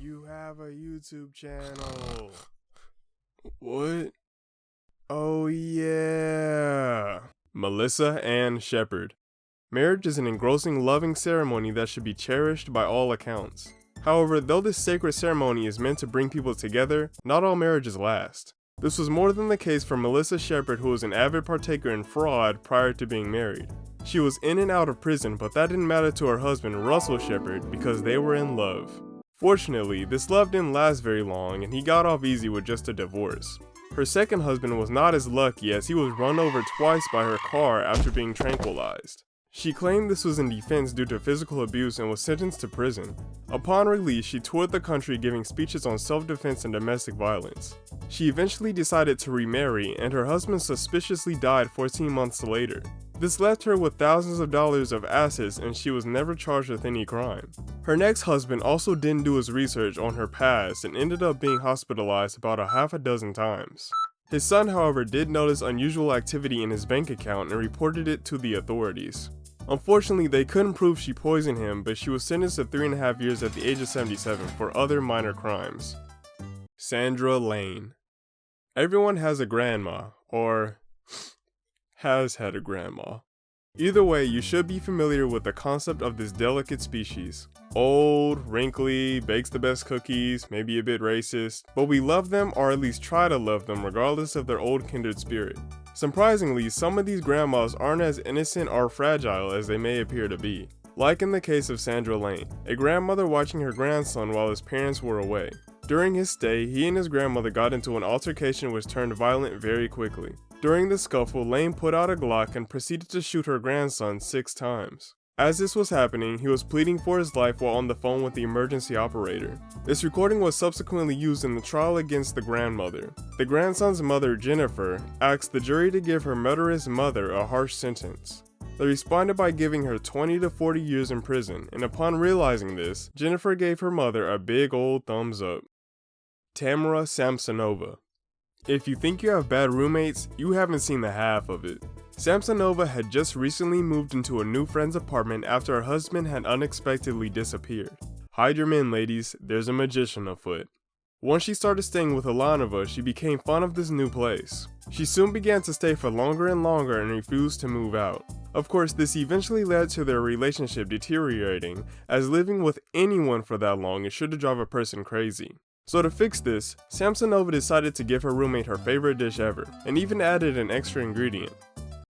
You have a YouTube channel. What? Oh yeah. Melissa and Shepard. Marriage is an engrossing, loving ceremony that should be cherished by all accounts. However, though this sacred ceremony is meant to bring people together, not all marriages last. This was more than the case for Melissa Shepard, who was an avid partaker in fraud prior to being married. She was in and out of prison, but that didn't matter to her husband Russell Shepard because they were in love. Fortunately, this love didn't last very long and he got off easy with just a divorce. Her second husband was not as lucky as he was run over twice by her car after being tranquilized. She claimed this was in defense due to physical abuse and was sentenced to prison. Upon release, she toured the country giving speeches on self-defense and domestic violence. She eventually decided to remarry, and her husband suspiciously died 14 months later. This left her with thousands of dollars of assets, and she was never charged with any crime. Her next husband also didn't do his research on her past and ended up being hospitalized about a half a dozen times. His son, however, did notice unusual activity in his bank account and reported it to the authorities. Unfortunately, they couldn't prove she poisoned him, but she was sentenced to 3.5 years at the age of 77 for other minor crimes. Sandra Lane. Everyone has a grandma, or has had a grandma. Either way, you should be familiar with the concept of this delicate species. Old, wrinkly, bakes the best cookies, maybe a bit racist, but we love them, or at least try to love them regardless of their old kindred spirit. Surprisingly, some of these grandmas aren't as innocent or fragile as they may appear to be. Like in the case of Sandra Lane, a grandmother watching her grandson while his parents were away. During his stay, he and his grandmother got into an altercation which turned violent very quickly. During the scuffle, Lane put out a Glock and proceeded to shoot her grandson 6 times. As this was happening, he was pleading for his life while on the phone with the emergency operator. This recording was subsequently used in the trial against the grandmother. The grandson's mother, Jennifer, asked the jury to give her murderous mother a harsh sentence. They responded by giving her 20 to 40 years in prison, and upon realizing this, Jennifer gave her mother a big old thumbs up. Tamara Samsonova. If you think you have bad roommates, you haven't seen the half of it. Samsonova had just recently moved into a new friend's apartment after her husband had unexpectedly disappeared. Hide your men, ladies, there's a magician afoot. Once she started staying with Ilanova, she became fond of this new place. She soon began to stay for longer and longer and refused to move out. Of course, this eventually led to their relationship deteriorating, as living with anyone for that long is sure to drive a person crazy. So to fix this, Samsonova decided to give her roommate her favorite dish ever, and even added an extra ingredient: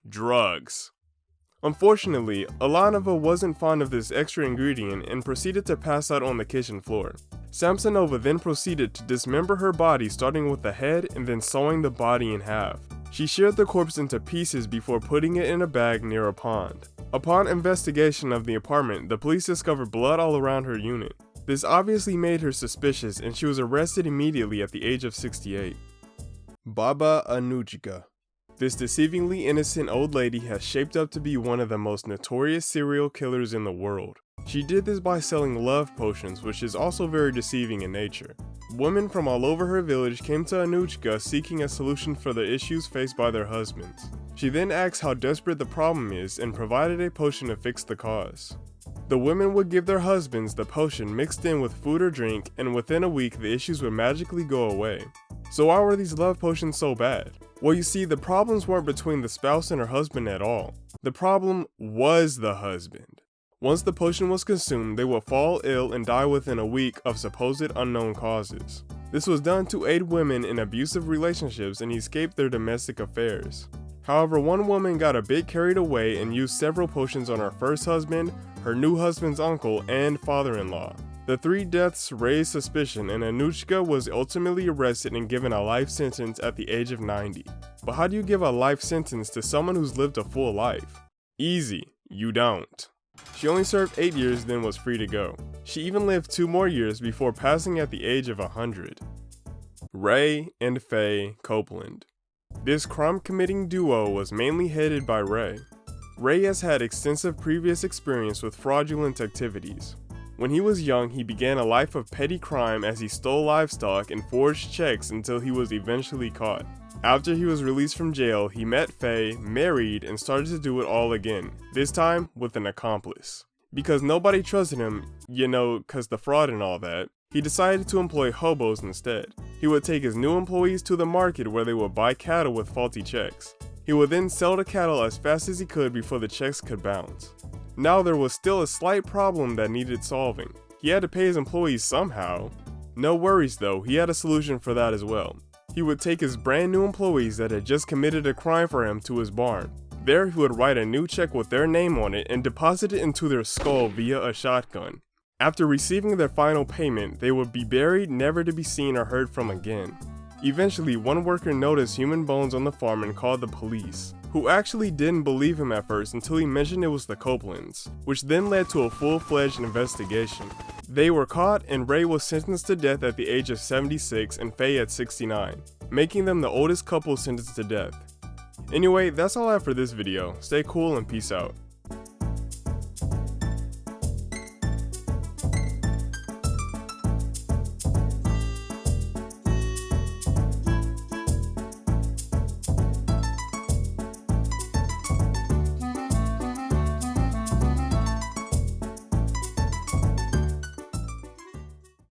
drugs. Unfortunately, Ilanova wasn't fond of this extra ingredient and proceeded to pass out on the kitchen floor. Samsonova then proceeded to dismember her body, starting with the head and then sawing the body in half. She sheared the corpse into pieces before putting it in a bag near a pond. Upon investigation of the apartment, the police discovered blood all around her unit. This obviously made her suspicious, and she was arrested immediately at the age of 68. Baba Anuchka. This deceivingly innocent old lady has shaped up to be one of the most notorious serial killers in the world. She did this by selling love potions, which is also very deceiving in nature. Women from all over her village came to Anuchka seeking a solution for the issues faced by their husbands. She then asked how desperate the problem is and provided a potion to fix the cause. The women would give their husbands the potion mixed in with food or drink, and within a week the issues would magically go away. So why were these love potions so bad? Well, you see, the problems weren't between the spouse and her husband at all. The problem was the husband. Once the potion was consumed, they would fall ill and die within a week of supposed unknown causes. This was done to aid women in abusive relationships and escape their domestic affairs. However, one woman got a bit carried away and used several potions on her first husband, her new husband's uncle, and father-in-law. The 3 deaths raised suspicion, and Anuchka was ultimately arrested and given a life sentence at the age of 90. But how do you give a life sentence to someone who's lived a full life? Easy, you don't. She only served 8 years, then was free to go. She even lived 2 more years before passing at the age of 100. Ray and Fay Copeland. This crime-committing duo was mainly headed by Ray. Ray has had extensive previous experience with fraudulent activities. When he was young, he began a life of petty crime as he stole livestock and forged checks until he was eventually caught. After he was released from jail, he met Fay, married, and started to do it all again, this time with an accomplice. Because nobody trusted him, cause the fraud and all that, he decided to employ hobos instead. He would take his new employees to the market where they would buy cattle with faulty checks. He would then sell the cattle as fast as he could before the checks could bounce. Now there was still a slight problem that needed solving. He had to pay his employees somehow. No worries though, he had a solution for that as well. He would take his brand new employees that had just committed a crime for him to his barn. There he would write a new check with their name on it and deposit it into their skull via a shotgun. After receiving their final payment, they would be buried, never to be seen or heard from again. Eventually, one worker noticed human bones on the farm and called the police, who actually didn't believe him at first until he mentioned it was the Copelands, which then led to a full-fledged investigation. They were caught and Ray was sentenced to death at the age of 76 and Fay at 69, making them the oldest couple sentenced to death. Anyway, that's all I have for this video. Stay cool and peace out.